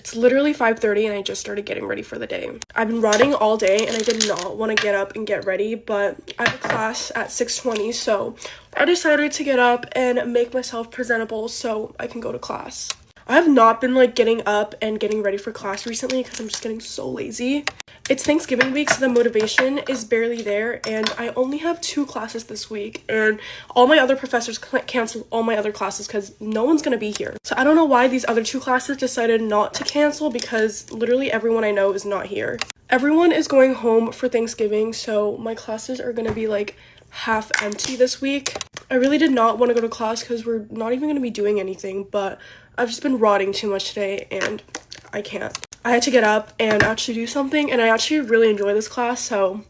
It's literally 5:30 and I just started getting ready for the day. I've been running all day and I did not want to get up and get ready, but I have a class at 6:20, so I decided to get up and make myself presentable so I can go to class. I have not been like getting up and getting ready for class recently because I'm just getting so lazy. It's Thanksgiving week, so the motivation is barely there, and I only have 2 classes this week, and all my other professors canceled all my other classes because no one's gonna be here. So I don't know why these other 2 classes decided not to cancel, because literally everyone I know is not here. Everyone is going home for Thanksgiving, so my classes are gonna be like half empty this week. I really did not want to go to class because we're not even gonna be doing anything, but I've just been rotting too much today and I can't. I had to get up and actually do something, and I actually really enjoy this class, so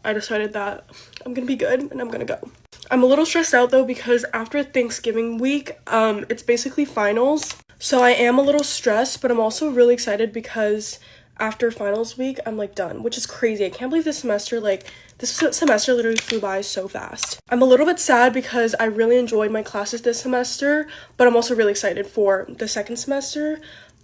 I decided that I'm gonna be good and I'm gonna go. I'm a little stressed out though because after Thanksgiving week, it's basically finals. So I am a little stressed, but I'm also really excited because after finals week, I'm like done, which is crazy. I can't believe this semester literally flew by so fast. I'm a little bit sad because I really enjoyed my classes this semester, but I'm also really excited for the second semester.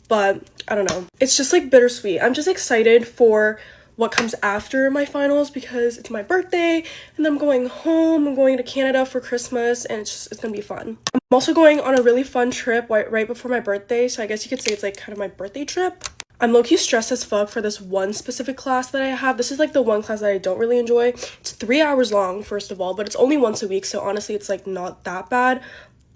But I don't know. It's just like bittersweet. I'm just excited for what comes after my finals because it's my birthday and I'm going home. I'm going to Canada for Christmas and it's gonna be fun. I'm also going on a really fun trip right before my birthday, so I guess you could say it's like kind of my birthday trip. I'm low-key stressed as fuck for this one specific class that I have. This is like the one class that I don't really enjoy. It's 3 hours long, first of all, but it's only once a week, so honestly it's like not that bad.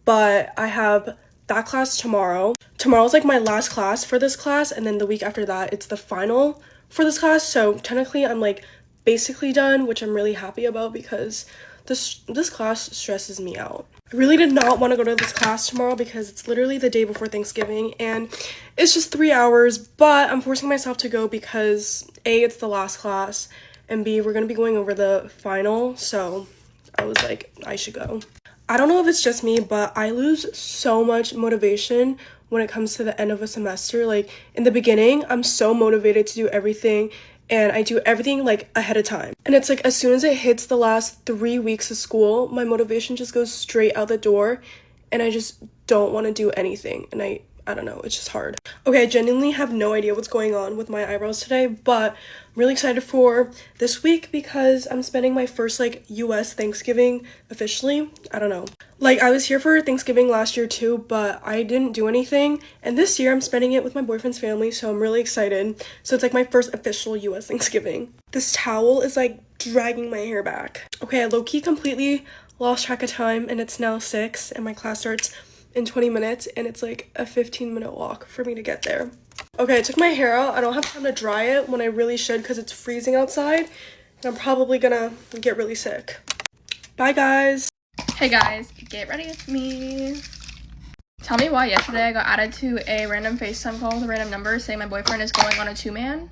But I have that class tomorrow. Tomorrow's like my last class for this class, and then the week after that it's the final for this class, so technically I'm like basically done, which I'm really happy about because this class stresses me out. I really did not want to go to this class tomorrow because it's literally the day before Thanksgiving and it's just 3 hours, but I'm forcing myself to go because A, it's the last class, and B, we're gonna be going over the final, so I was like, I should go. I don't know if it's just me, but I lose so much motivation when it comes to the end of a semester. Like in the beginning, I'm so motivated to do everything and I do everything like ahead of time. And it's like as soon as it hits the last 3 weeks of school, my motivation just goes straight out the door and I just don't want to do anything. And I don't know, it's just hard. Okay, I genuinely have no idea what's going on with my eyebrows today, but I'm really excited for this week because I'm spending my first like US Thanksgiving officially. I don't know. Like I was here for Thanksgiving last year too, but I didn't do anything. And this year I'm spending it with my boyfriend's family, so I'm really excited. So it's like my first official US Thanksgiving. This towel is like dragging my hair back. Okay, I low-key completely lost track of time and it's now 6 and my class starts in 20 minutes and it's like a 15-minute walk for me to get there. Okay, I took my hair out. I don't have time to dry it when I really should because it's freezing outside and I'm probably gonna get really sick. Bye guys. Hey guys, get ready with me. Tell me why yesterday I got added to a random FaceTime call with a random number saying my boyfriend is going on a 2-man.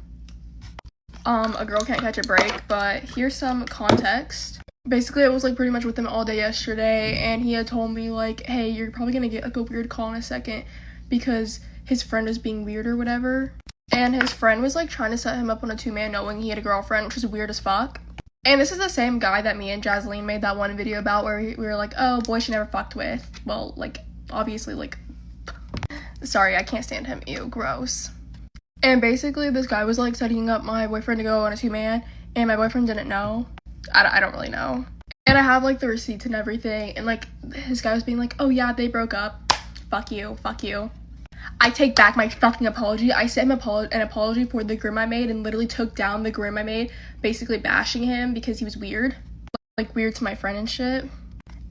A girl can't catch a break, but here's some context. Basically, I was like pretty much with him all day yesterday, and he had told me like, hey, you're probably gonna get like a weird call in a second because his friend is being weird or whatever. And his friend was like trying to set him up on a 2-man knowing he had a girlfriend, which was weird as fuck. And this is the same guy that me and Jasleen made that one video about where we were like, oh, boy she never fucked with. Well, like, obviously, like, sorry, I can't stand him. Ew, gross. And basically, this guy was like setting up my boyfriend to go on a 2-man, and my boyfriend didn't know. I don't really know. And I have like the receipts and everything, and like his guy was being like, oh yeah, they broke up. Fuck you. I take back my fucking apology. I sent him an apology for the grim I made and literally took down the grim I made, basically bashing him because he was weird. Like weird to my friend and shit.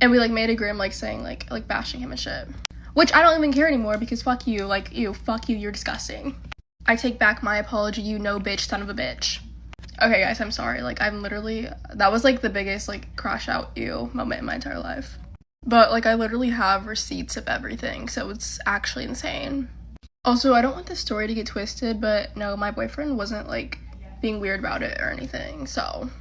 And we like made a grim like saying like bashing him and shit. Which I don't even care anymore because fuck you. Like, ew, fuck you, you're disgusting. I take back my apology, you no bitch, son of a bitch. Okay guys, I'm sorry, like I'm literally, that was like the biggest like crash out ew moment in my entire life. But like I literally have receipts of everything, so it's actually insane. Also, I don't want this story to get twisted, but no, my boyfriend wasn't like being weird about it or anything, so.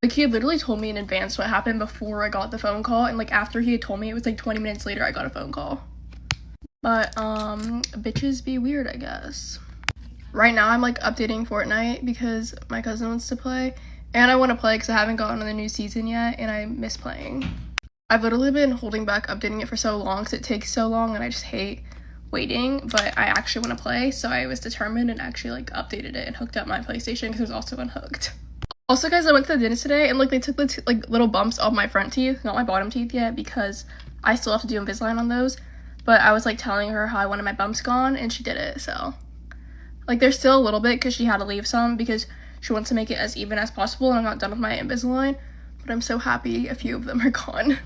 Like he had literally told me in advance what happened before I got the phone call, and like after he had told me, it was like 20 minutes later I got a phone call. But bitches be weird, I guess. Right now, I'm, like, updating Fortnite because my cousin wants to play, and I want to play because I haven't gotten on the new season yet, and I miss playing. I've literally been holding back updating it for so long because it takes so long, and I just hate waiting, but I actually want to play, so I was determined and actually like updated it and hooked up my PlayStation because it was also unhooked. Also, guys, I went to the dentist today and like they took the like little bumps off my front teeth, not my bottom teeth yet, because I still have to do Invisalign on those. But I was like telling her how I wanted my bumps gone, and she did it. So like there's still a little bit because she had to leave some because she wants to make it as even as possible, and I'm not done with my Invisalign. But I'm so happy a few of them are gone.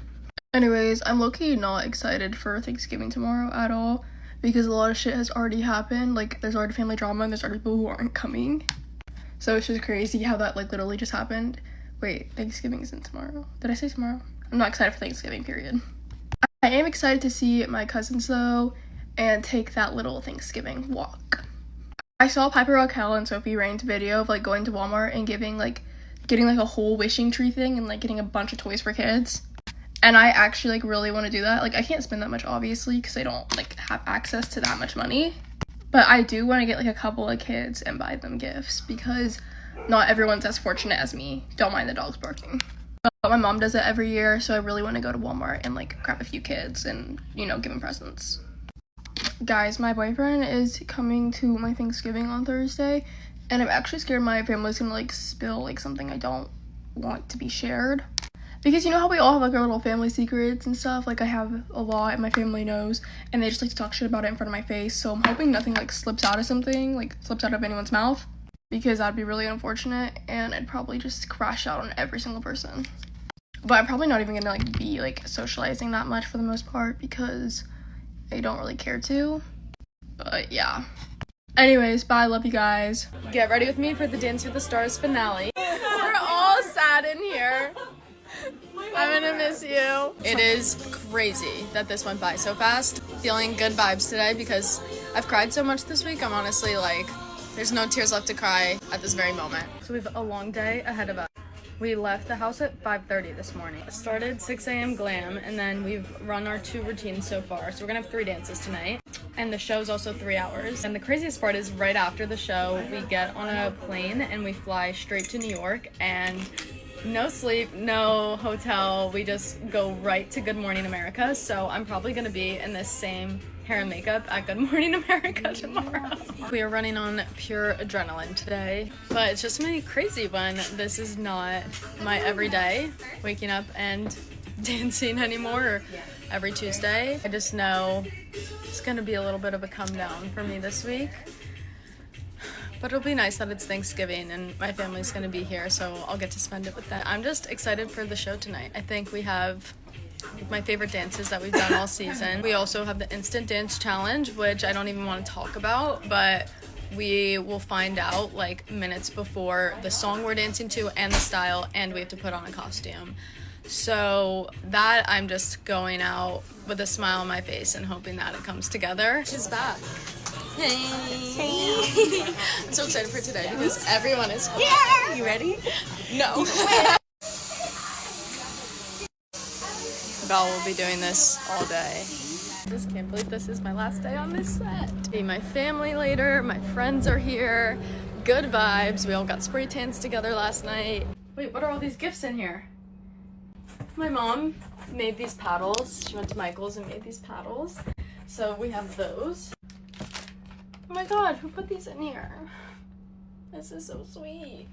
Anyways, I'm low-key not excited for Thanksgiving tomorrow at all because a lot of shit has already happened. Like, there's already family drama and there's already people who aren't coming. So it's just crazy how that, like, literally just happened. Wait, Thanksgiving isn't tomorrow. Did I say tomorrow? I'm not excited for Thanksgiving, period. I am excited to see my cousins, though, and take that little Thanksgiving walk. I saw Piper Raquel and Sophie Rain's video of, like, going to Walmart and getting, like, a whole wishing tree thing and, like, getting a bunch of toys for kids. And I actually, like, really want to do that. Like, I can't spend that much, obviously, because I don't, like, have access to that much money. But I do want to get, like, a couple of kids and buy them gifts, because not everyone's as fortunate as me. Don't mind the dogs barking. But my mom does it every year, so I really want to go to Walmart and, like, grab a few kids and, you know, give them presents. Guys, my boyfriend is coming to my Thanksgiving on Thursday, and I'm actually scared my family's gonna, like, spill, like, something I don't want to be shared. Because you know how we all have, like, our little family secrets and stuff? Like, I have a lot and my family knows, and they just like to talk shit about it in front of my face, so I'm hoping nothing, like, slips out of something, like, slips out of anyone's mouth, because that'd be really unfortunate, and I'd probably just crash out on every single person. But I'm probably not even gonna, like, be, like, socializing that much for the most part, because I don't really care to. But, yeah. Anyways, bye, love you guys. Get ready with me for the Dance with the Stars finale. We're all sad in here. I'm gonna miss you. It is crazy that this went by so fast. Feeling good vibes today because I've cried so much this week. I'm honestly like, there's no tears left to cry at this very moment. So we have a long day ahead of us. We left the house at 5:30 this morning. Started 6 a.m. glam, and then we've run our 2 routines so far. So we're gonna have 3 dances tonight. And the show's also 3 hours. And the craziest part is right after the show, we get on a plane and we fly straight to New York, and no sleep, no hotel, we just go right to Good Morning America. So I'm probably gonna be in this same hair and makeup at Good Morning America tomorrow. We are running on pure adrenaline today, but it's just really crazy when this is not my everyday, waking up and dancing anymore every Tuesday. I just know it's gonna be a little bit of a come down for me this week. But it'll be nice that it's Thanksgiving and my family's gonna be here, so I'll get to spend it with them. I'm just excited for the show tonight. I think we have my favorite dances that we've done all season. We also have the Instant Dance Challenge, which I don't even want to talk about, but we will find out like minutes before the song we're dancing to and the style, and we have to put on a costume. So that I'm just going out with a smile on my face and hoping that it comes together. She's back. Hey. I'm so excited for today because everyone is here. Yeah. You ready? No. Val will be doing this all day. I just can't believe this is my last day on this set. See my family later, my friends are here, good vibes. We all got spray tans together last night. Wait, what are all these gifts in here? My mom made these paddles. She went to Michael's and made these paddles. So we have those. Oh my god, who put these in here? This is so sweet.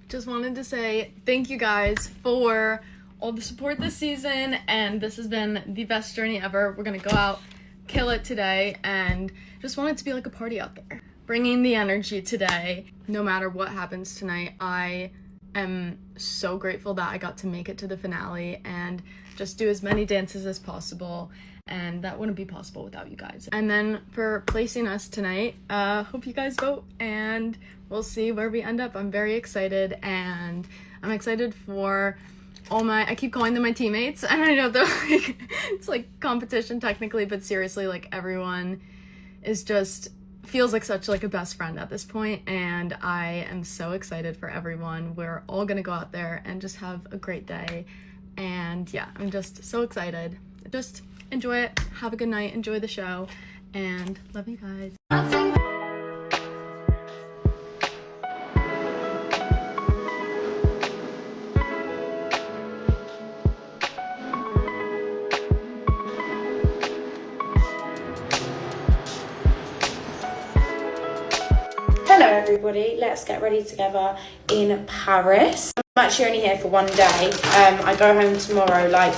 Just wanted to say thank you guys for all the support this season, and this has been the best journey ever. We're gonna go out, kill it today, and just want it to be like a party out there. Bringing the energy today, no matter what happens tonight. I am so grateful that I got to make it to the finale and just do as many dances as possible, and that wouldn't be possible without you guys. And then for placing us tonight, hope you guys vote, and we'll see where we end up. I'm very excited, and I'm excited for I keep calling them my teammates, and I know they're like, it's like competition technically, but seriously, like everyone is just feels like such like a best friend at this point, and I am so excited for everyone. We're all gonna go out there and just have a great day, and yeah, I'm just so excited. Just enjoy it, have a good night, enjoy the show, and love you guys. everybody, let's get ready together in Paris. I'm actually only here for one day. I go home tomorrow, like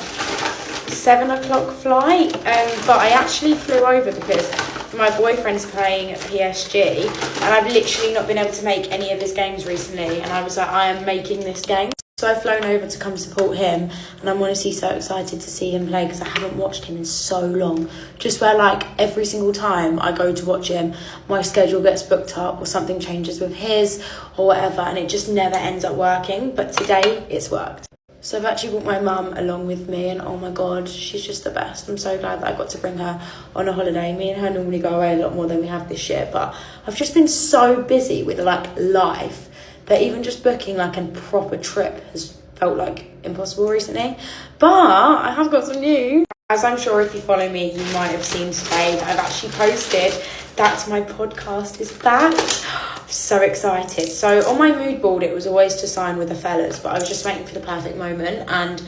7 o'clock flight, but I actually flew over because my boyfriend's playing PSG and I've literally not been able to make any of his games recently, and I was like, I am making this game. So I've flown over to come support him, and I'm honestly so excited to see him play because I haven't watched him in so long. Just where like every single time I go to watch him, my schedule gets booked up or something changes with his or whatever, and it just never ends up working. But today it's worked. So I've actually brought my mum along with me, and oh my god, she's just the best. I'm so glad that I got to bring her on a holiday. Me and her normally go away a lot more than we have this year, but I've just been so busy with like life that even just booking like a proper trip has felt like impossible recently. But I have got some news. As I'm sure if you follow me, you might have seen today that I've actually posted that my podcast is back. I'm so excited. So on my mood board, it was always to sign with the fellas, but I was just waiting for the perfect moment, and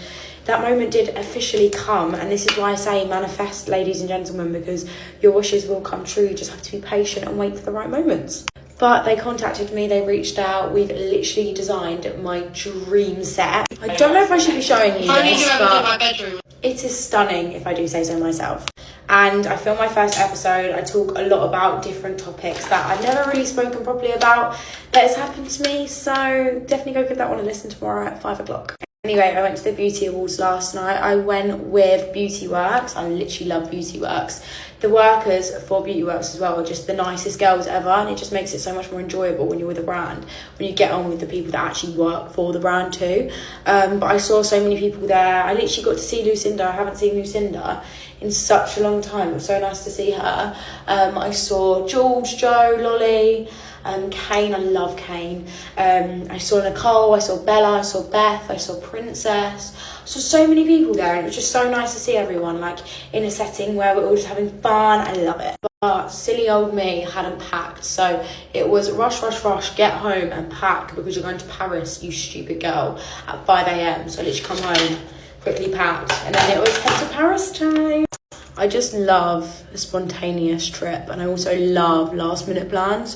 that moment did officially come. And this is why I say manifest, ladies and gentlemen, because your wishes will come true. You just have to be patient and wait for the right moments. But they contacted me, they reached out. We've literally designed my dream set. I don't know if I should be showing you this, but my bedroom. It is stunning, if I do say so myself. And I filmed my first episode. I talk a lot about different topics that I've never really spoken properly about that has happened to me. So definitely go give that one a listen tomorrow at 5 o'clock. Anyway, I went to the Beauty Awards last night. I went with Beauty Works. I literally love Beauty Works. The workers for Beauty Works as well are just the nicest girls ever, and it just makes it so much more enjoyable when you're with a brand, when you get on with the people that actually work for the brand too. But I saw so many people there. I literally got to see Lucinda. I haven't seen Lucinda in such a long time. It was so nice to see her. I saw George, Joe, Lolly, Kane. I love Kane. I saw Nicole, I saw Bella, I saw Beth, I saw Princess. I saw so many people there, and it was just so nice to see everyone like in a setting where we're all just having fun. I love it. But silly old me hadn't packed, so it was rush, rush, rush, get home and pack because you're going to Paris, you stupid girl, at 5 a.m. So I literally come home, quickly packed, and then it was head to Paris time. I just love a spontaneous trip, and I also love last minute plans.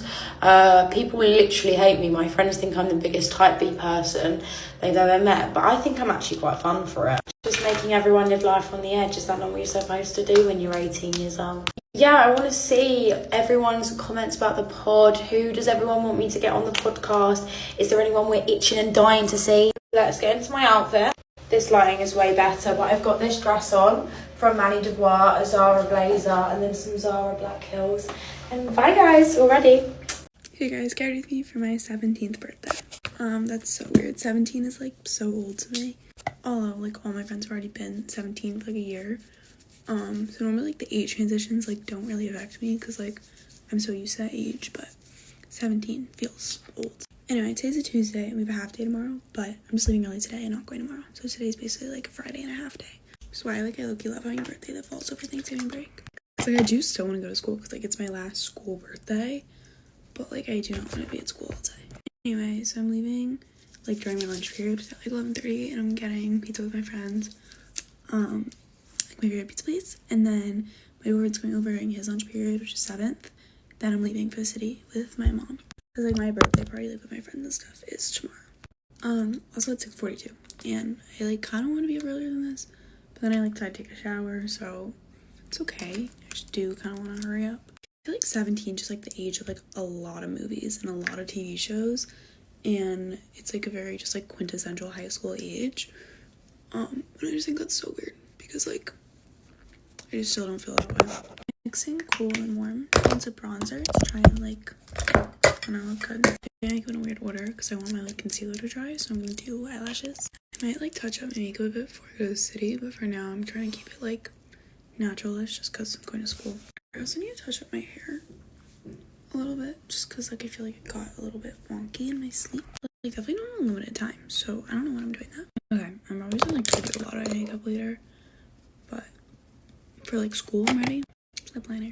People literally hate me. My friends think I'm the biggest type B person they've ever met, but I think I'm actually quite fun for it. Just making everyone live life on the edge. Is that not what you're supposed to do when you're 18 years old? Yeah, I want to see everyone's comments about the pod. Who does everyone want me to get on the podcast? Is there anyone we're itching and dying to see? Let's get into my outfit. This lighting is way better, but I've got this dress on from Manny Devoir, a Zara blazer, and then some Zara black heels. And bye guys, we're ready. Hey guys, get ready with me for my 17th birthday. That's so weird. 17 is like so old to me. Although like all my friends have already been 17 for like a year. So normally like the age transitions like don't really affect me because like I'm so used to that age, but 17 feels old. Anyway, today's a Tuesday and we have a half day tomorrow, but I'm just leaving early today and not going tomorrow. So today's basically like a Friday and a half day. Which is why like I low-key love having a birthday that falls over Thanksgiving break. It's like I do still want to go to school because like it's my last school birthday, but like I do not want to be at school all day. Anyway, so I'm leaving like during my lunch period at like 11:30, and I'm getting pizza with my friends, like my favorite pizza place, and then my boyfriend's going over during his lunch period, which is 7th. Then I'm leaving for the city with my mom. Cause like my birthday party like with my friends and stuff is tomorrow. Also it's 6:42, and I like kind of want to be up earlier than this, but then I like to take a shower, so it's okay. I just do kind of want to hurry up. I feel like 17 just like the age of like a lot of movies and a lot of TV shows, and it's like a very just like quintessential high school age. And I just think that's so weird because like I just still don't feel that way. Mixing cool and warm into bronzer to try and like when I look good. I make it in a weird order because I want my like concealer to dry, so I'm gonna do eyelashes. I might like touch up my makeup a bit before I go to the city, but for now I'm trying to keep it like naturalish just because I'm going to school. I also need to touch up my hair a little bit just because like I feel like it got a little bit wonky in my sleep. Like definitely not on limited time, so I don't know when I'm doing that. Okay, I'm probably gonna like do a lot of makeup later, but for like school I'm ready. Lip liner.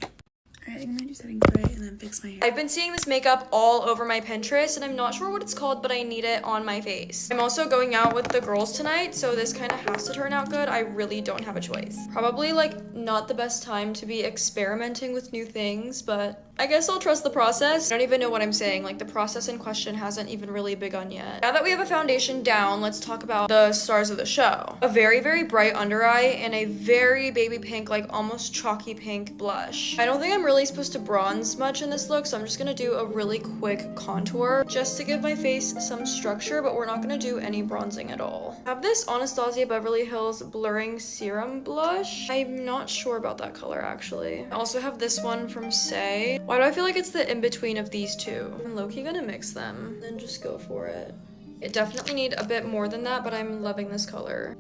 Alright, I'm gonna do setting spray and then fix my hair. I've been seeing this makeup all over my Pinterest, and I'm not sure what it's called, but I need it on my face. I'm also going out with the girls tonight, so this kind of has to turn out good. I really don't have a choice. Probably like not the best time to be experimenting with new things, but I guess I'll trust the process. I don't even know what I'm saying. Like, the process in question hasn't even really begun yet. Now that we have a foundation down, let's talk about the stars of the show. A very, very bright under eye and a very baby pink, like almost chalky pink blush. I don't think I'm really supposed to bronze much in this look, so I'm just gonna do a really quick contour just to give my face some structure, but we're not gonna do any bronzing at all. I have this Anastasia Beverly Hills Blurring Serum Blush. I'm not sure about that color, actually. I also have this one from Say. Why do I feel like it's the in-between of these two? I'm low-key gonna mix them, then just go for it. It definitely need a bit more than that, but I'm loving this color.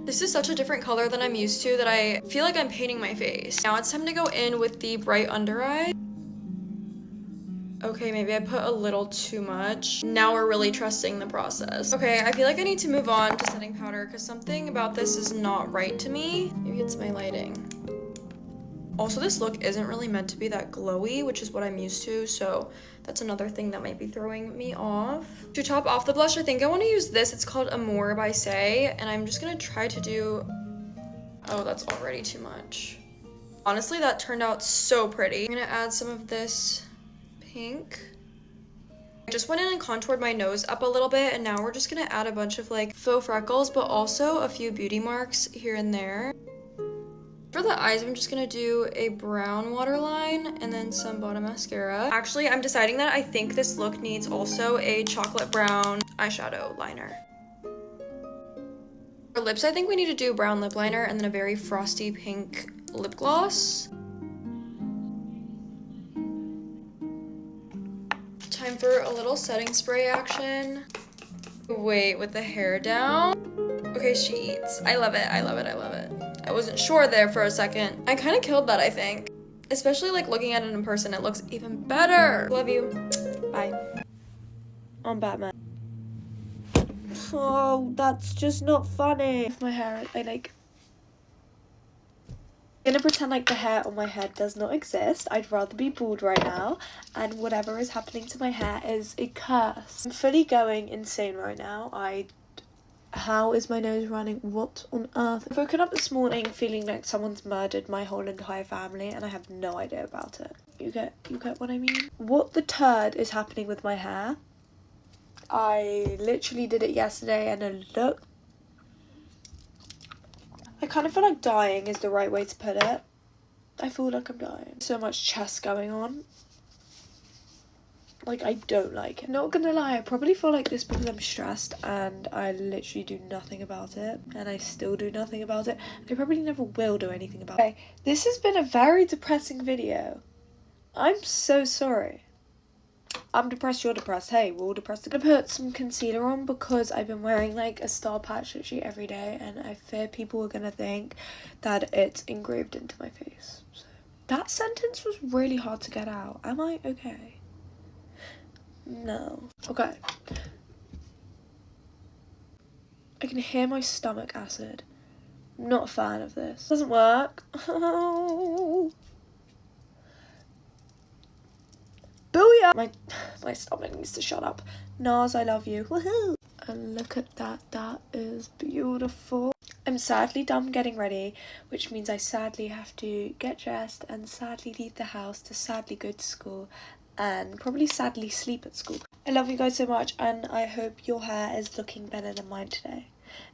This is such a different color than I'm used to that I feel like I'm painting my face. Now it's time to go in with the bright under eye. Okay, maybe I put a little too much. Now we're really trusting the process. Okay, I feel like I need to move on to setting powder because something about this is not right to me. Maybe it's my lighting. Also, this look isn't really meant to be that glowy, which is what I'm used to, so that's another thing that might be throwing me off. To top off the blush, I think I want to use this. It's called Amour by Say, and I'm just gonna try to do... Oh, that's already too much. Honestly, that turned out so pretty. I'm gonna add some of this pink. I just went in and contoured my nose up a little bit, and now we're just gonna add a bunch of like faux freckles, but also a few beauty marks here and there. For the eyes, I'm just gonna do a brown waterline and then some bottom mascara. Actually, I'm deciding that I think this look needs also a chocolate brown eyeshadow liner. For lips, I think we need to do brown lip liner and then a very frosty pink lip gloss. Time for a little setting spray action. Wait, with the hair down. Okay, she eats. I love it, I love it, I love it. I wasn't sure there for a second. I kind of killed that, I think. Especially like looking at it in person, it looks even better. Love you. Bye. I'm Batman. Oh, that's just not funny. My hair, I'm gonna pretend like the hair on my head does not exist. I'd rather be bald right now, and whatever is happening to my hair is a curse. I'm fully going insane right now. How is my nose running? What on earth? I've woken up this morning feeling like someone's murdered my whole entire family and I have no idea about it. You get what I mean? What the turd is happening with my hair? I literally did it yesterday and look. I kind of feel like dying is the right way to put it. I feel like I'm dying. So much chest going on. Like, I don't like it. Not gonna lie, I probably feel like this because I'm stressed and I literally do nothing about it. And I still do nothing about it. I probably never will do anything about it. Okay, this has been a very depressing video. I'm so sorry. I'm depressed, you're depressed. Hey, we're all depressed. I'm gonna put some concealer on because I've been wearing like a star patch literally every day and I fear people are gonna think that it's engraved into my face. So, that sentence was really hard to get out. Am I okay? No. Okay. I can hear my stomach acid. I'm not a fan of this. Doesn't work. Oh. Booyah! My stomach needs to shut up. Nars, I love you. Woohoo! And look at that. That is beautiful. I'm sadly done getting ready, which means I sadly have to get dressed and sadly leave the house to sadly go to school and probably sadly sleep at school. I love you guys so much and I hope your hair is looking better than mine today.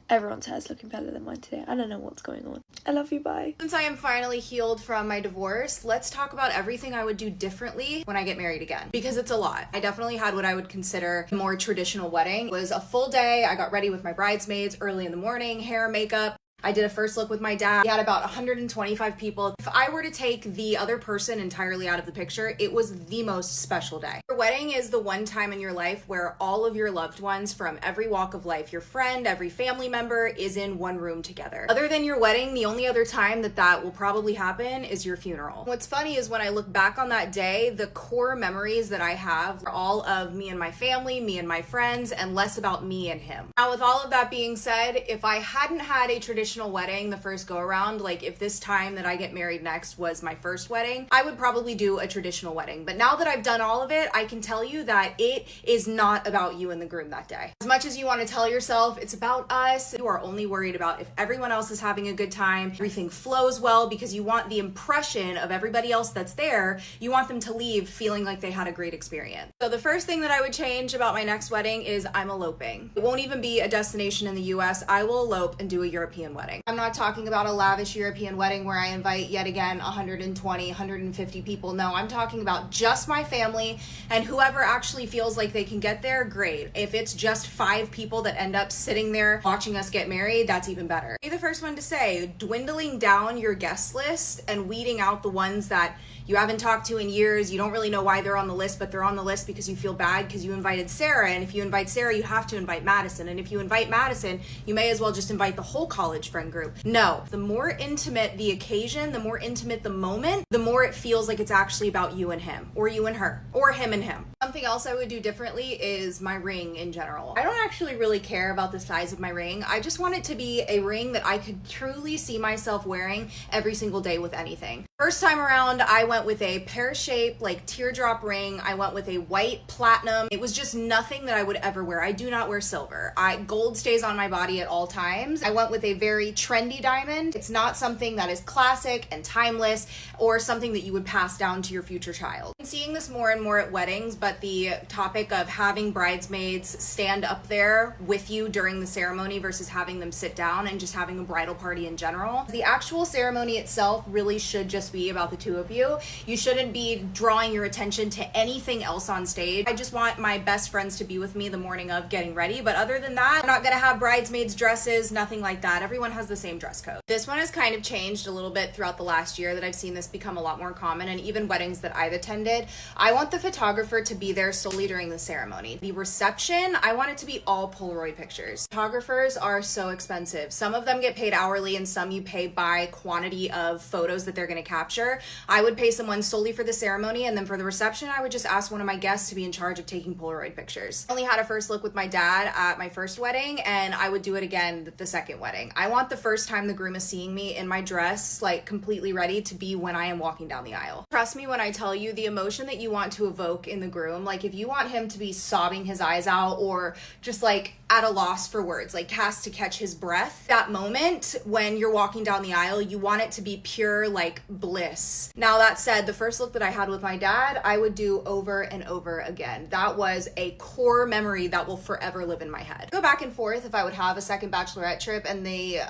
Everyone's hair is looking better than mine today. I don't know what's going on. I love you, bye. Since I am finally healed from my divorce, let's talk about everything I would do differently when I get married again, because it's a lot. I definitely had what I would consider a more traditional wedding. It was a full day. I got ready with my bridesmaids early in the morning, hair, makeup. I did a first look with my dad. We had about 125 people. If I were to take the other person entirely out of the picture, it was the most special day. Your wedding is the one time in your life where all of your loved ones from every walk of life, your friend, every family member is in one room together. Other than your wedding, the only other time that will probably happen is your funeral. What's funny is when I look back on that day, the core memories that I have are all of me and my family, me and my friends, and less about me and him. Now, with all of that being said, if I hadn't had a traditional wedding the first go around, like if this time that I get married next was my first wedding, I would probably do a traditional wedding. But now that I've done all of it, I I can tell you that it is not about you and the groom that day. As much as you want to tell yourself it's about us, you are only worried about if everyone else is having a good time, everything flows well, because you want the impression of everybody else that's there. You want them to leave feeling like they had a great experience. So the first thing that I would change about my next wedding is I'm eloping. It won't even be a destination in the US. I will elope and do a European wedding. I'm not talking about a lavish European wedding where I invite yet again 120, 150 people. No, I'm talking about just my family, and whoever actually feels like they can get there, great. If it's just 5 people that end up sitting there watching us get married, that's even better. Be the first one to say, dwindling down your guest list and weeding out the ones that you haven't talked to in years. You don't really know why they're on the list, but they're on the list because you feel bad because you invited Sarah. And if you invite Sarah, you have to invite Madison. And if you invite Madison, you may as well just invite the whole college friend group. No, the more intimate the occasion, the more intimate the moment, the more it feels like it's actually about you and him, or you and her, or him and him. Something else I would do differently is my ring in general. I don't actually really care about the size of my ring. I just want it to be a ring that I could truly see myself wearing every single day with anything. First time around, I went with a pear-shaped, like teardrop ring. I went with a white platinum. It was just nothing that I would ever wear. I do not wear silver. Gold stays on my body at all times. I went with a very trendy diamond. It's not something that is classic and timeless or something that you would pass down to your future child. I'm seeing this more and more at weddings, but the topic of having bridesmaids stand up there with you during the ceremony versus having them sit down and just having a bridal party in general. The actual ceremony itself really should just be about the two of you. You shouldn't be drawing your attention to anything else on stage. I just want my best friends to be with me the morning of getting ready, but other than that, I'm not gonna have bridesmaids dresses, nothing like that. Everyone has the same dress code. This one has kind of changed a little bit throughout the last year that I've seen this become a lot more common, and even weddings that I've attended, I want the photographer to be there solely during the ceremony. The reception, I want it to be all Polaroid pictures. Photographers are so expensive. Some of them get paid hourly and some you pay by quantity of photos that they're gonna capture. I would pay someone solely for the ceremony, and then for the reception, I would just ask one of my guests to be in charge of taking Polaroid pictures. I only had a first look with my dad at my first wedding, and I would do it again the second wedding. I want the first time the groom is seeing me in my dress, like completely ready, to be when I am walking down the aisle. Trust me when I tell you, the emotion that you want to evoke in the groom, like if you want him to be sobbing his eyes out or just like at a loss for words, like has to catch his breath, that moment when you're walking down the aisle, you want it to be pure like bliss. Now that said, the first look that I had with my dad, I would do over and over again. That was a core memory that will forever live in my head. Go back and forth if I would have a second bachelorette trip, and the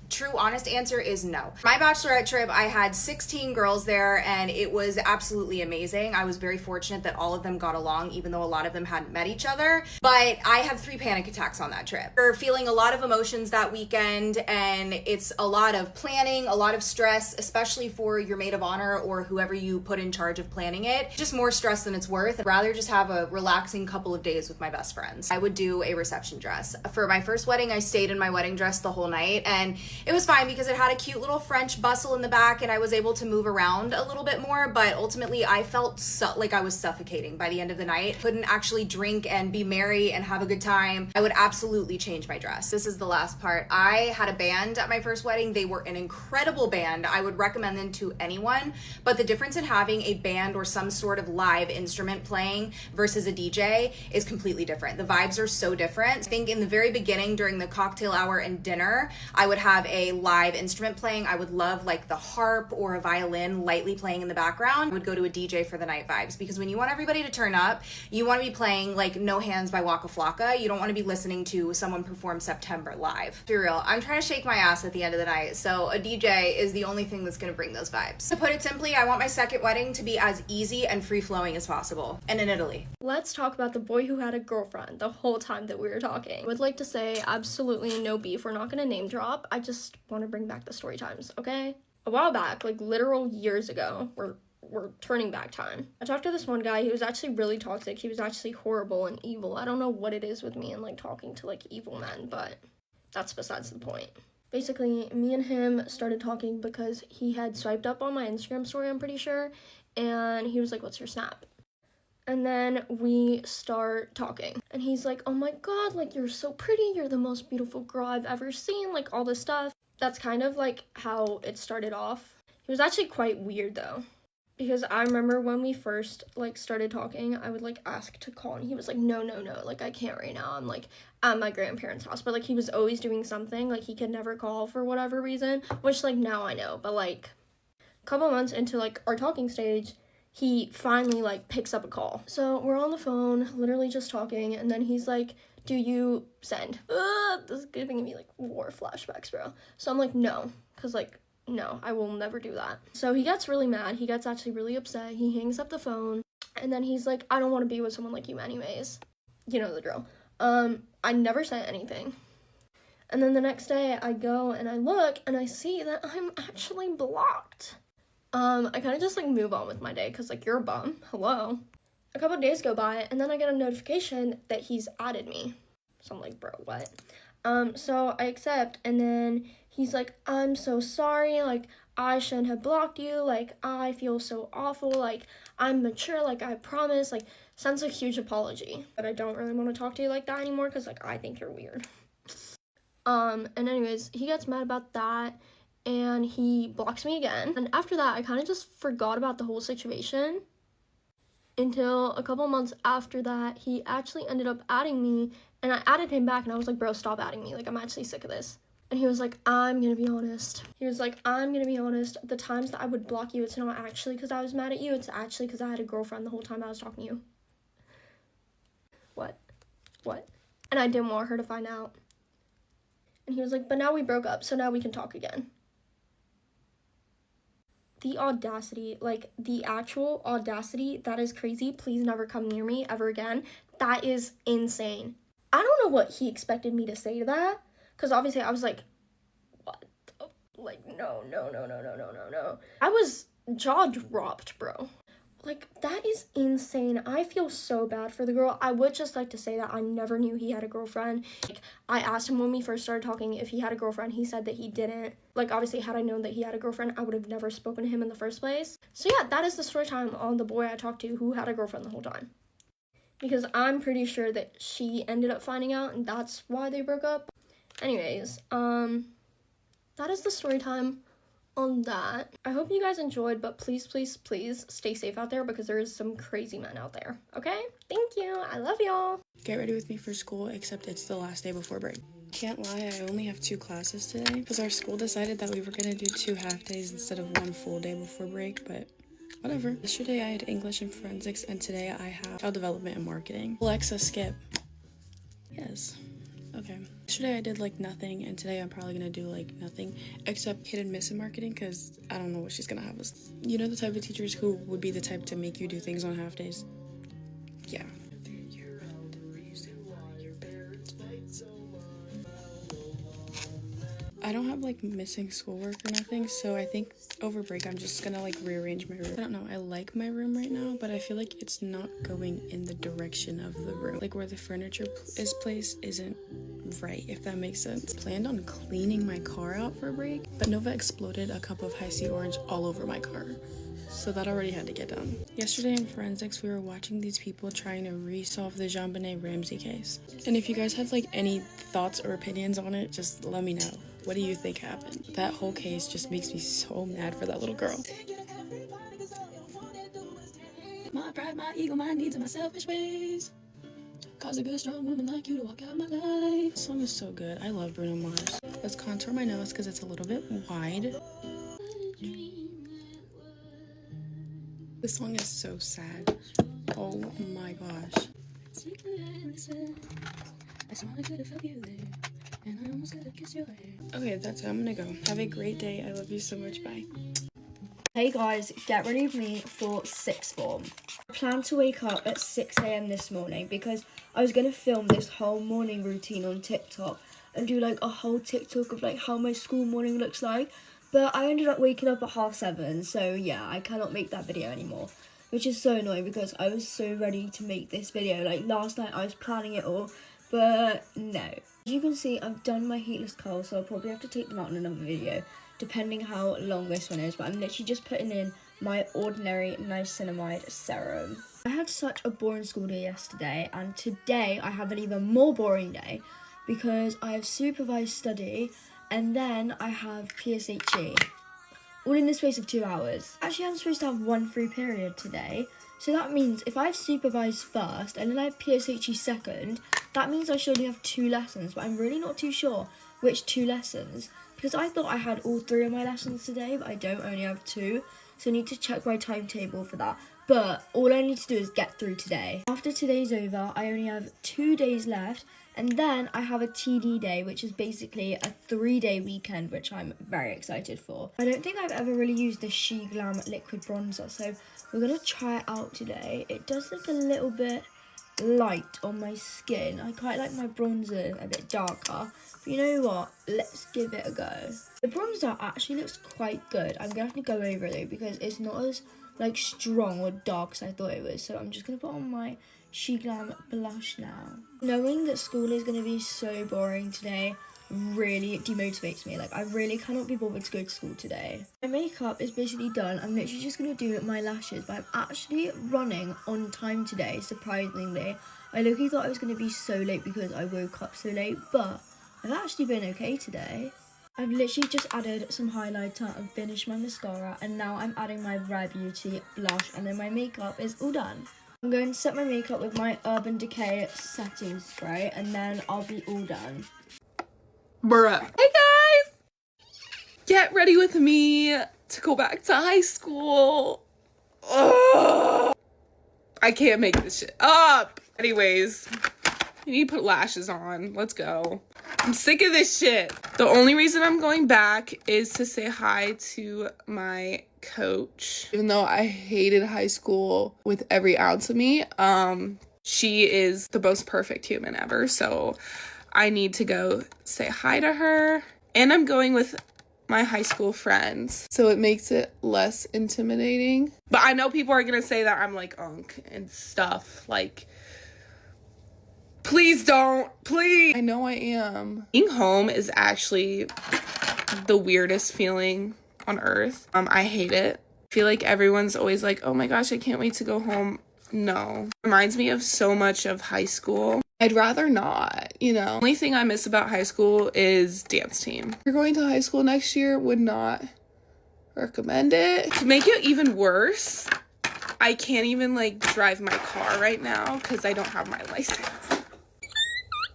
true honest answer is no. My bachelorette trip, I had 16 girls there, and it was absolutely amazing. I was very fortunate that all of them got along, even though a lot of them hadn't met each other. But I had 3 panic attacks on that trip. We're feeling a lot of emotions that weekend, and it's a lot of planning, a lot of stress, especially for your maid of honor or whoever you put in charge of planning it. Just more stress than it's worth. I'd rather just have a relaxing couple of days with my best friends. I would do a reception dress. For my first wedding, I stayed in my wedding dress the whole night, and it was fine because it had a cute little French bustle in the back and I was able to move around a little bit more, but ultimately I felt like I was suffocating by the end of the night. Couldn't actually drink and be merry and have a good time. I would absolutely change my dress. This is the last part. I had a band at my first wedding. They were an incredible band. I would recommend them to anyone, but the difference in having a band or some sort of live instrument playing versus a DJ is completely different. The vibes are so different. I think in the very beginning during the cocktail hour and dinner, I would have a live instrument playing. I would love like the harp or a violin lightly playing in the background. I would go to a DJ for the night vibes, because when you want everybody to turn up, you want to be playing like No Hands by Waka Flocka. You don't want to be listening to someone perform September live. For real, I'm trying to shake my ass at the end of the night, so a DJ is the only thing that's going to bring those vibes. To put it simply, I want my second wedding to be as easy and free-flowing as possible, and in Italy. Let's talk about the boy who had a girlfriend the whole time that we were talking. I would like to say absolutely no beef. We're not going to name drop. I just want to bring back the story times, okay? A while back, like literal years ago, we're turning back time. I talked to this one guy. He was actually really toxic. He was actually horrible and evil. I don't know what it is with me and like talking to like evil men, but that's besides the point. Basically, me and him started talking because he had swiped up on my Instagram story, I'm pretty sure, and he was like, "What's your Snap?" And then we start talking, and he's like, "Oh my god, like you're so pretty, you're the most beautiful girl I've ever seen," like all this stuff. That's kind of like how it started off. He was actually quite weird though. Because I remember when we first, like, started talking, I would, like, ask to call, and he was like, no, like, I can't right now. I'm, like, at my grandparents' house. But, like, he was always doing something. Like, he could never call for whatever reason, which, like, now I know. But, like, a couple months into, like, our talking stage, he finally, like, picks up a call. So we're on the phone, literally just talking, and then he's like, do you send? This is giving me, like, war flashbacks, bro. So I'm like, no, because, like, no, I will never do that. So he gets really mad. He gets actually really upset. He hangs up the phone, and then he's like, I don't want to be with someone like you anyways. You know the drill. I never sent anything. And then the next day, I go and I look, and I see that I'm actually blocked. I kind of just, like, move on with my day, because, like, you're a bum. Hello. A couple of days go by, and then I get a notification that he's added me. So I'm like, bro, what? So I accept, and then he's like, I'm so sorry, like, I shouldn't have blocked you, like, I feel so awful, like, I'm mature, like, I promise, like, sends a huge apology. But I don't really want to talk to you like that anymore, because, like, I think you're weird. And anyways, he gets mad about that, and he blocks me again. And after that, I kind of just forgot about the whole situation. Until a couple months after that, he actually ended up adding me, and I added him back, and I was like, bro, stop adding me. Like, I'm actually sick of this. And he was like, I'm gonna be honest. The times that I would block you, it's not actually because I was mad at you. It's actually because I had a girlfriend the whole time I was talking to you. What? And I didn't want her to find out. And he was like, but now we broke up, so now we can talk again. The audacity, like, the actual audacity, that is crazy. Please never come near me ever again. That is insane. I don't know what he expected me to say to that, because obviously I was like, what? Like, no. I was jaw dropped, bro. Like, that is insane. I feel so bad for the girl. I would just like to say that I never knew he had a girlfriend. Like, I asked him when we first started talking if he had a girlfriend. He said that he didn't. Like, obviously, had I known that he had a girlfriend, I would have never spoken to him in the first place. So yeah, that is the story time on the boy I talked to who had a girlfriend the whole time. Because I'm pretty sure that she ended up finding out, and that's why they broke up. Anyways, that is the story time on that. I hope you guys enjoyed, but please stay safe out there, because there is some crazy men out there. Okay? Thank you. I love y'all. Get ready with me for school, except it's the last day before break. Can't lie, I only have 2 classes today, because our school decided that we were gonna do 2 half days instead of 1 full day before break, but whatever. Yesterday I had English and forensics, and today I have child development and marketing. Alexa, skip. Yes. Okay. Yesterday I did, like, nothing, and today I'm probably gonna do, like, nothing except hit and miss in marketing, because I don't know what she's gonna have us. You know, the type of teachers who would be the type to make you do things on half days? Yeah. I don't have, like, missing schoolwork or nothing, so I think over break I'm just gonna, like, rearrange my room. I don't know, I like my room right now, but I feel like it's not going in the direction of the room. Like, where the furniture is placed isn't right, if that makes sense. Planned on cleaning my car out for break, but Nova exploded a cup of High C Orange all over my car. So that already had to get done. Yesterday in forensics, we were watching these people trying to resolve the JonBenet Ramsey case. And if you guys have, like, any thoughts or opinions on it, just let me know. What do you think happened? That whole case just makes me so mad for that little girl. My pride, my ego, my needs, and my selfish ways cause a good, strong woman like you to walk out my life. This song is so good. I love Bruno Mars. Let's contour my nose because it's a little bit wide. This song is so sad. Oh my gosh. Okay, that's it. I'm gonna go. Have a great day. I love you so much. Bye. Hey guys, get ready with me for sixth form. I planned to wake up at 6 a.m. this morning because I was going to film this whole morning routine on TikTok and do, like, a whole TikTok of, like, how my school morning looks like. But I ended up waking up at 7:30, so yeah, I cannot make that video anymore. Which is so annoying because I was so ready to make this video. Like, last night I was planning it all, but no. As you can see, I've done my heatless curls, so I'll probably have to take them out in another video, depending how long this one is. But I'm literally just putting in my ordinary niacinamide serum. I had such a boring school day yesterday, and today I have an even more boring day because I have supervised study and then I have PSHE. all in the space of 2 hours. Actually, I'm supposed to have 1 free period today. So that means if I have supervised first and then I have PSHE second, that means I should only have 2 lessons, but I'm really not too sure which 2 lessons, because I thought I had all 3 of my lessons today, but I don't, only have 2, so I need to check my timetable for that. But all I need to do is get through today. After today's over, I only have 2 days left, and then I have a TD day, which is basically a 3-day weekend, which I'm very excited for. I don't think I've ever really used the She Glam liquid bronzer, so we're gonna try it out today. It does look a little bit light on my skin. I quite like my bronzer a bit darker, but you know what? Let's give it a go. The bronzer actually looks quite good. I'm gonna have to go over it though, because it's not as like strong or dark as I thought it was. So I'm just gonna put on my She Glam blush now. Knowing that school is gonna be so boring today really demotivates me. Like, I really cannot be bothered to go to school today. My makeup is basically done. I'm literally just gonna do my lashes, but I'm actually running on time today, surprisingly. I literally thought I was gonna be so late because I woke up so late, but I've actually been okay today. I've literally just added some highlighter and finished my mascara, and now I'm adding my Rare Beauty blush, and then my makeup is all done. I'm going to set my makeup with my Urban Decay setting spray, and then I'll be all done. Bruh. Hey guys! Get ready with me to go back to high school. Ugh. I can't make this shit up. Anyways, I need to put lashes on. Let's go. I'm sick of this shit. The only reason I'm going back is to say hi to my coach. Even though I hated high school with every ounce of me, she is the most perfect human ever. So I need to go say hi to her. And I'm going with my high school friends, so it makes it less intimidating. But I know people are gonna say that I'm like unk and stuff. Like, please don't, please. I know I am. Being home is actually the weirdest feeling on earth. I hate it. I feel like everyone's always like, oh my gosh, I can't wait to go home. No. It reminds me of so much of high school. I'd rather not, you know. The only thing I miss about high school is dance team. If you're going to high school next year, would not recommend it. To make it even worse, I can't even like drive my car right now because I don't have my license.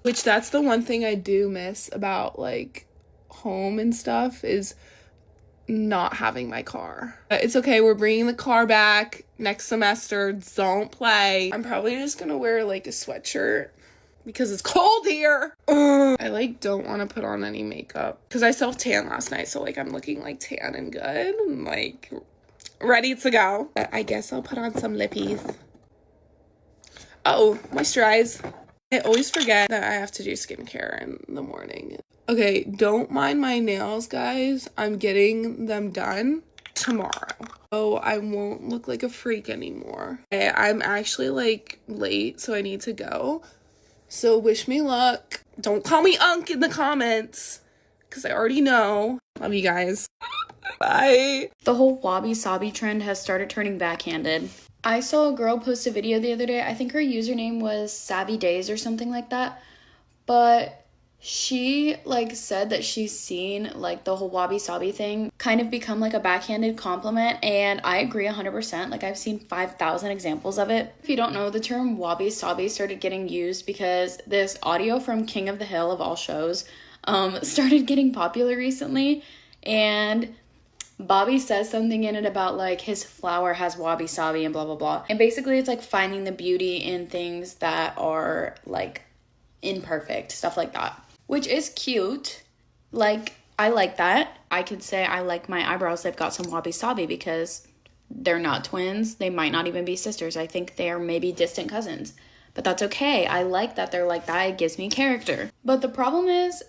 Which that's the one thing I do miss about like home and stuff is not having my car. But it's okay, we're bringing the car back next semester. Don't play. I'm probably just gonna wear like a sweatshirt because it's cold here. I like don't want to put on any makeup because I self-tan last night, so like I'm looking like tan and good and like ready to go. But I guess I'll put on some lippies. Oh, moisturize. I always forget that I have to do skincare in the morning. Okay, don't mind my nails, guys. I'm getting them done tomorrow. Oh, I won't look like a freak anymore. Okay, I'm actually like late, so I need to go. So wish me luck. Don't call me unk in the comments because I already know. Love you guys. Bye. The whole wabi-sabi trend has started turning backhanded. I saw a girl post a video the other day. I think her username was Savvy Days or something like that. But she like said that she's seen like the whole wabi-sabi thing kind of become like a backhanded compliment, and I agree 100%. Like, I've seen 5,000 examples of it. If you don't know, the term wabi-sabi started getting used because this audio from King of the Hill of all shows started getting popular recently, and Bobby says something in it about like his flower has wabi-sabi and blah blah blah, and basically it's like finding the beauty in things that are like imperfect, stuff like that, which is cute. Like, I like that. I could say I like my eyebrows, they've got some wabi-sabi, because they're not twins. They might not even be sisters. I think they are maybe distant cousins, but that's okay. I like that they're like that. It gives me character. But the problem is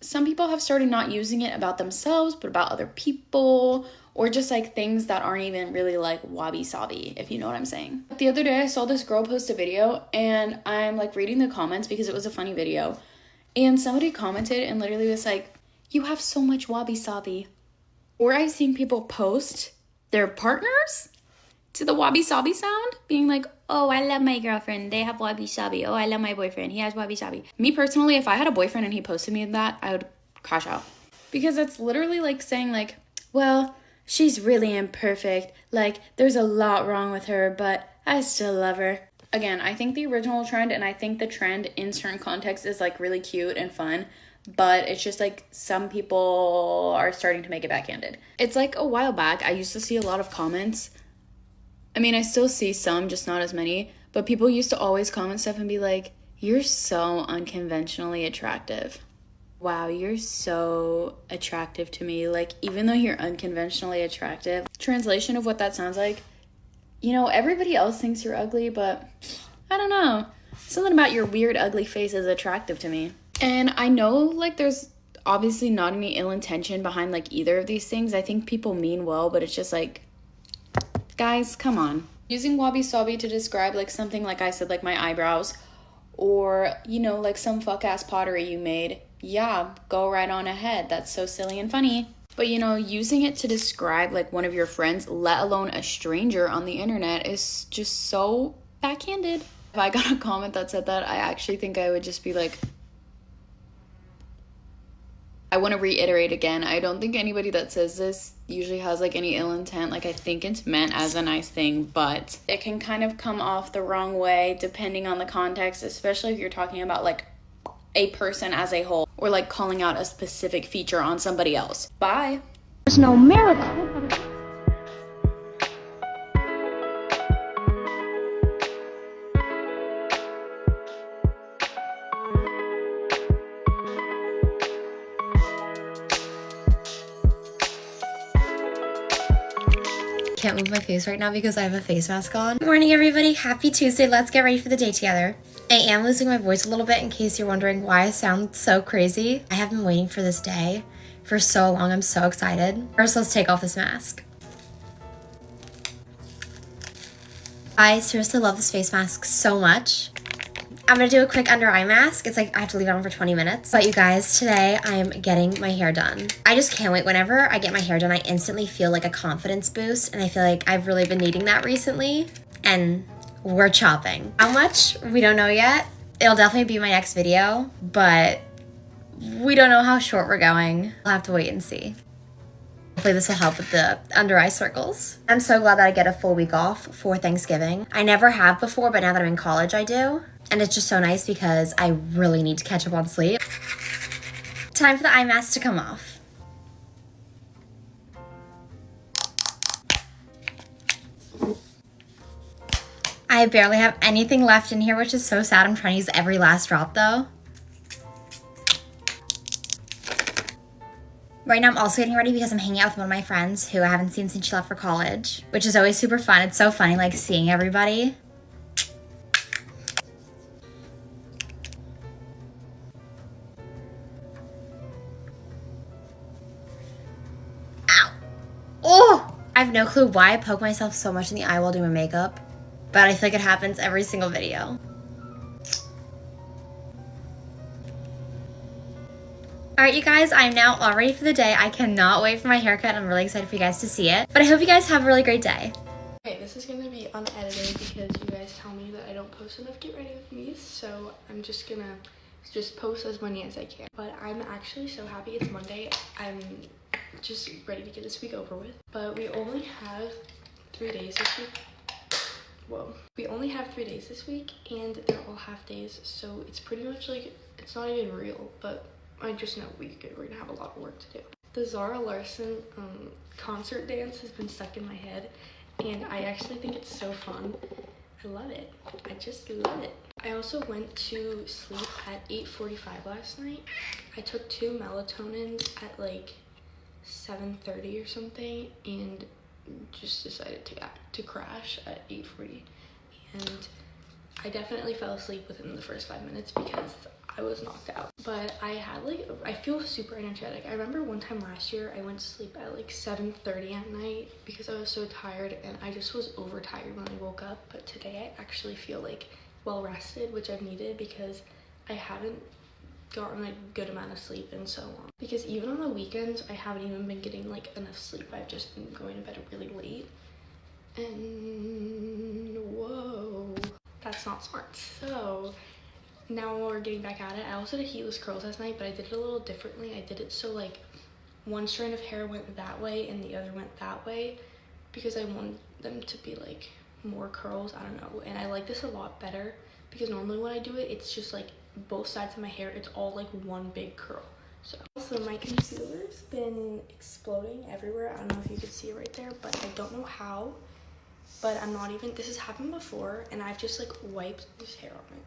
some people have started not using it about themselves, but about other people, or just like things that aren't even really like wabi-sabi, if you know what I'm saying. The other day I saw this girl post a video, and I'm like reading the comments because it was a funny video, and somebody commented and literally was like, you have so much wabi-sabi. Or I've seen people post their partners to the wabi-sabi sound, being like, oh, I love my girlfriend, they have wabi-sabi. Oh, I love my boyfriend, he has wabi-sabi. Me personally, if I had a boyfriend and he posted me that, I would crash out. Because it's literally like saying like, well, she's really imperfect. Like, there's a lot wrong with her, but I still love her. Again, I think the original trend and I think the trend in certain contexts is like really cute and fun, but it's just like some people are starting to make it backhanded. It's like a while back, I used to see a lot of comments. I mean, I still see some, just not as many, but people used to always comment stuff and be like, you're so unconventionally attractive. Wow, you're so attractive to me. Like, even though you're unconventionally attractive, translation of what that sounds like, you know, everybody else thinks you're ugly, but I don't know. Something about your weird, ugly face is attractive to me. And I know, like, there's obviously not any ill intention behind, like, either of these things. I think people mean well, but it's just like, guys, come on. Using Wobbishabi to describe, like, something like I said, like my eyebrows, or, you know, like some fuck-ass pottery you made, yeah, go right on ahead. That's so silly and funny. But, you know, using it to describe, like, one of your friends, let alone a stranger on the internet, is just so backhanded. If I got a comment that said that, I actually think I would just be like, I want to reiterate again, I don't think anybody that says this usually has, like, any ill intent. Like, I think it's meant as a nice thing, but it can kind of come off the wrong way depending on the context, especially if you're talking about, like, a person as a whole, or like calling out a specific feature on somebody else. Bye. There's no miracle. Can't move my face right now because I have a face mask on. Good morning, everybody. Happy Tuesday. Let's get ready for the day together. I am losing my voice a little bit in case you're wondering why I sound so crazy. I have been waiting for this day for so long. I'm so excited. First, let's take off this mask. I seriously love this face mask so much. I'm gonna do a quick under eye mask. It's like I have to leave it on for 20 minutes. But you guys, today I am getting my hair done. I just can't wait. Whenever I get my hair done, I instantly feel like a confidence boost. And I feel like I've really been needing that recently. And we're chopping. How much? We don't know yet. It'll definitely be my next video, but we don't know how short we're going. We'll have to wait and see. Hopefully this will help with the under eye circles. I'm so glad that I get a full week off for Thanksgiving. I never have before, but now that I'm in college, I do. And it's just so nice because I really need to catch up on sleep. Time for the eye mask to come off. I barely have anything left in here, which is so sad. I'm trying to use every last drop though. Right now I'm also getting ready because I'm hanging out with one of my friends who I haven't seen since she left for college, which is always super fun. It's so funny, like, seeing everybody. Ow. Oh! I have no clue why I poke myself so much in the eye while doing makeup, but I feel like it happens every single video. Alright, you guys, I'm now all ready for the day. I cannot wait for my haircut. I'm really excited for you guys to see it. But I hope you guys have a really great day. Okay, this is gonna be unedited because you guys tell me that I don't post enough Get Ready With Me, so I'm just gonna post as many as I can. But I'm actually so happy it's Monday. I'm just ready to get this week over with. But we only have 3 days this week. Whoa. We only have 3 days this week, and they're all half days, so it's pretty much like, it's not even real, but I just know we're gonna have a lot of work to do. The Zara Larsson concert dance has been stuck in my head, and I actually think it's so fun. I love it. I just love it. I also went to sleep at 8:45 last night. I took 2 melatonins at like 7:30 or something, and just decided to crash at 8:40. And I definitely fell asleep within the first 5 minutes because I was knocked out. But I feel super energetic. I remember one time last year I went to sleep at like 7:30 at night because I was so tired, and I just was overtired when I woke up. But today I actually feel like well rested, which I've needed because I haven't gotten a good amount of sleep in so long. Because even on the weekends I haven't even been getting like enough sleep. I've just been going to bed really late. And whoa, that's not smart. So now we're getting back at it. I also did heatless curls last night, but I did it a little differently. I did it so like one strand of hair went that way and the other went that way because I wanted them to be like more curls. I don't know, and I like this a lot better because normally when I do it, it's just like both sides of my hair, it's all like one big curl. So also my concealer's been exploding everywhere. I don't know if you can see it right there, but I don't know how. But I'm not even, this has happened before and I've just like wiped this hair on it.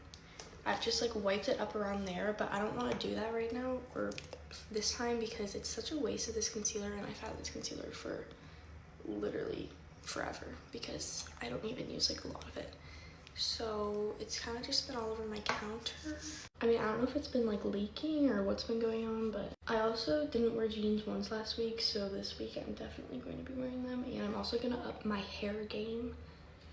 I've just like wiped it up around there, but I don't want to do that right now or this time because it's such a waste of this concealer, and I've had this concealer for literally forever because I don't even use like a lot of it. So it's kind of just been all over my counter. I mean, I don't know if it's been like leaking or what's been going on, but I also didn't wear jeans once last week, so this week I'm definitely going to be wearing them. And I'm also going to up my hair game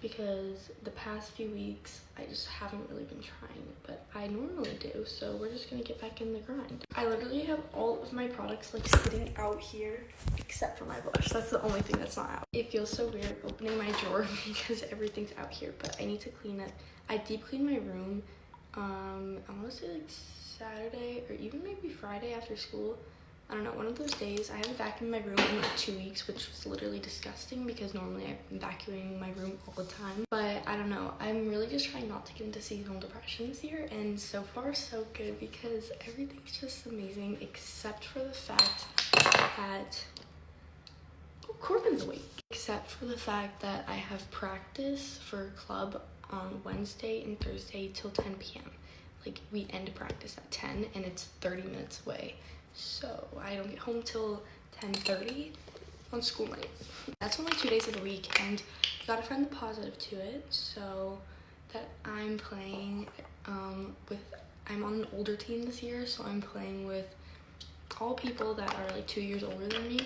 because the past few weeks I just haven't really been trying, but I normally do, so we're just gonna get back in the grind. I literally have all of my products like sitting out here except for my blush. That's the only thing that's not out. It feels so weird opening my drawer because everything's out here, but I need to clean it. I deep cleaned my room I want to say like Saturday or even maybe Friday after school. I don't know, one of those days. I haven't vacuumed my room in like 2 weeks, which was literally disgusting because normally I'm vacuuming my room all the time. But I don't know, I'm really just trying not to get into seasonal depression this year, and so far so good because everything's just amazing except for the fact that Corbin's awake. Except for the fact that I have practice for club on Wednesday and Thursday till 10 p.m. Like we end practice at 10 and it's 30 minutes away. So I don't get home till 10:30 on school night. That's only 2 days of the week, and you gotta find the positive to it. So that I'm playing I'm on an older team this year, so I'm playing with all people that are like 2 years older than me.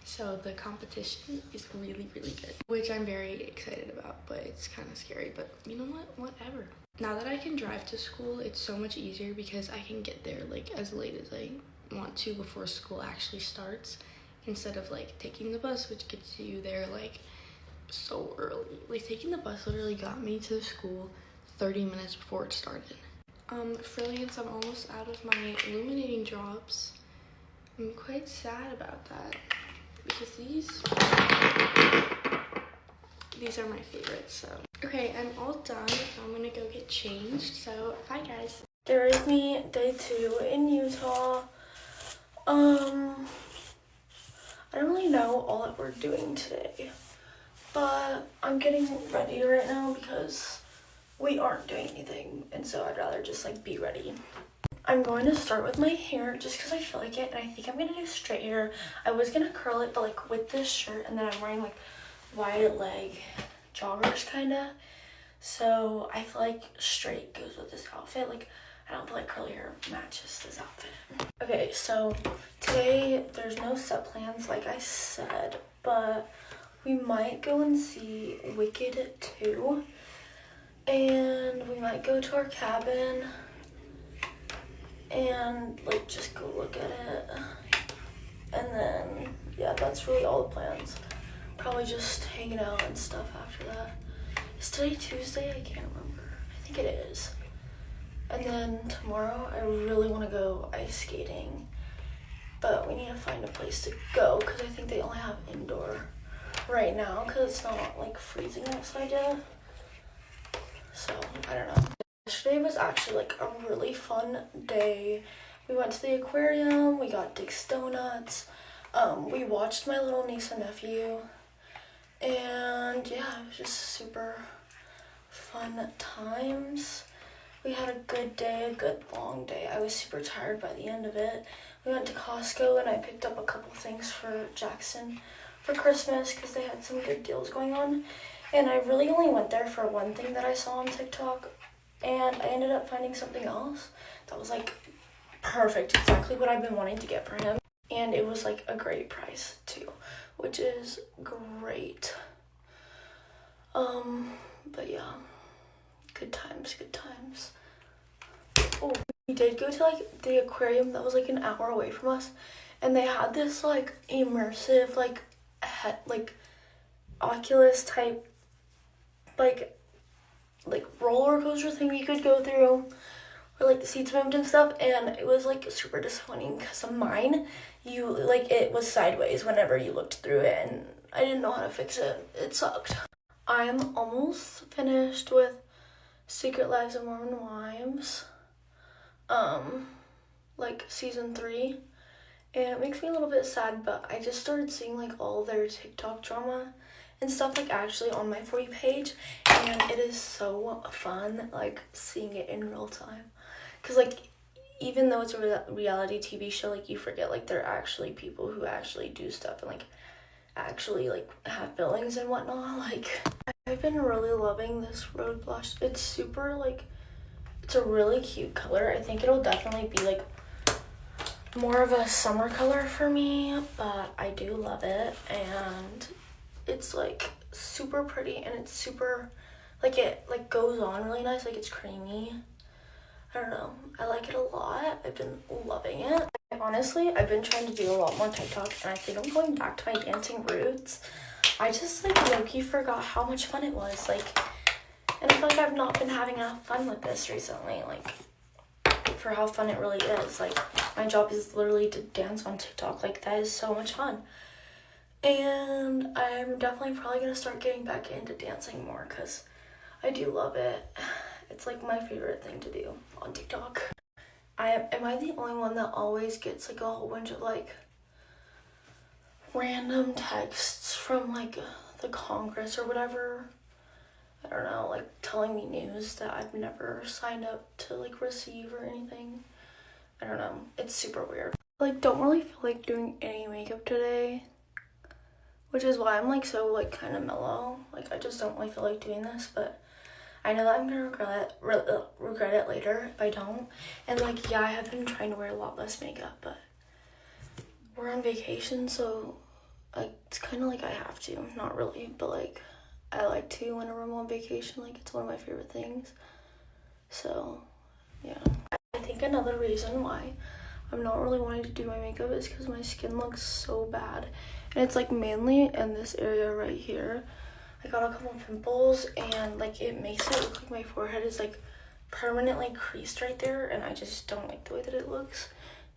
So the competition is really, really good, which I'm very excited about, but it's kind of scary. But you know what? Whatever. Now that I can drive to school, it's so much easier because I can get there like as late as I want to before school actually starts, instead of like taking the bus, which gets you there like so early. Like taking the bus literally got me to the school 30 minutes before it started. Frillians, I'm almost out of my illuminating drops. I'm quite sad about that because these are my favorites. So okay, I'm all done. I'm gonna go get changed, so bye guys. There is me, day 2 in Utah. I don't really know all that we're doing today, but I'm getting ready right now because we aren't doing anything, and so I'd rather just like be ready. I'm going to start with my hair just because I feel like it, and I think I'm gonna do straight hair. I was gonna curl it, but like with this shirt, and then I'm wearing like wide leg joggers kinda, so I feel like straight goes with this outfit. Like I don't feel like curly hair matches this outfit. Okay, so today there's no set plans like I said, but we might go and see Wicked 2, and we might go to our cabin and like just go look at it, and then yeah, that's really all the plans. Probably just hanging out and stuff after that. Is today Tuesday? I can't remember. I think it is. And then tomorrow I really want to go ice skating, but we need to find a place to go because I think they only have indoor right now because it's not like freezing outside yet. So I don't know. Yesterday was actually like a really fun day. We went to the aquarium, we got Dick's Donuts, we watched my little niece and nephew, and yeah, it was just super fun times. We had a good day, a good long day. I was super tired by the end of it. We went to Costco and I picked up a couple things for Jackson for Christmas because they had some good deals going on. And I really only went there for one thing that I saw on TikTok, and I ended up finding something else that was like perfect, exactly what I've been wanting to get for him. And it was like a great price too, which is great. But yeah. Good times, good times. Oh, we did go to like the aquarium that was like an hour away from us, and they had this like immersive like Oculus type like roller coaster thing you could go through, where like the seats moved and stuff, and it was like super disappointing because of mine, it was sideways whenever you looked through it, and I didn't know how to fix it. It sucked. I'm almost finished with Secret Lives of Mormon Wives, like season 3, and it makes me a little bit sad, but I just started seeing like all their TikTok drama and stuff like actually on my For You page, and it is so fun like seeing it in real time, because like even though it's a reality TV show, like you forget like they're actually people who actually do stuff and like actually like have feelings and whatnot. Like I've been really loving this Road Blush. It's super like, it's a really cute color. I think it'll definitely be like more of a summer color for me, but I do love it, and it's like super pretty, and it's super like, it like goes on really nice, like it's creamy. I don't know, I like it a lot. I've been loving it. Honestly, I've been trying to do a lot more TikTok, and I think I'm going back to my dancing roots. I just like low-key forgot how much fun it was, like, and I feel like I've not been having enough fun with this recently, like for how fun it really is. Like my job is literally to dance on TikTok. Like that is so much fun, and I'm definitely probably gonna start getting back into dancing more because I do love it. It's like my favorite thing to do on TikTok. Am I the only one that always gets like a whole bunch of like random texts from like the Congress or whatever? I don't know, like telling me news that I've never signed up to like receive or anything. I don't know, it's super weird. Like don't really feel like doing any makeup today, which is why I'm like so like kind of mellow. Like I just don't really feel like doing this, but I know that I'm gonna regret it later if I don't. And like yeah, I have been trying to wear a lot less makeup, but we're on vacation, so like it's kind of like I have to. Not really, but like I like to whenever I'm on vacation. Like it's one of my favorite things. So yeah, I think another reason why I'm not really wanting to do my makeup is because my skin looks so bad, and it's like mainly in this area right here. I got a couple pimples, and like it makes it look like my forehead is like permanently creased right there, and I just don't like the way that it looks,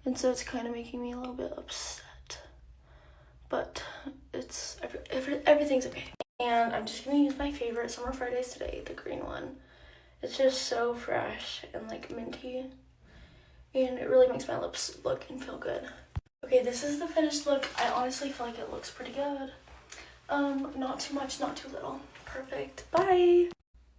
and so it's kind of making me a little bit upset, but it's everything's okay. And I'm just gonna use my favorite Summer Fridays today, the green one. It's just so fresh and like minty, and it really makes my lips look and feel good. Okay, this is the finished look. I honestly feel like it looks pretty good. Not too much, not too little. Perfect. Bye!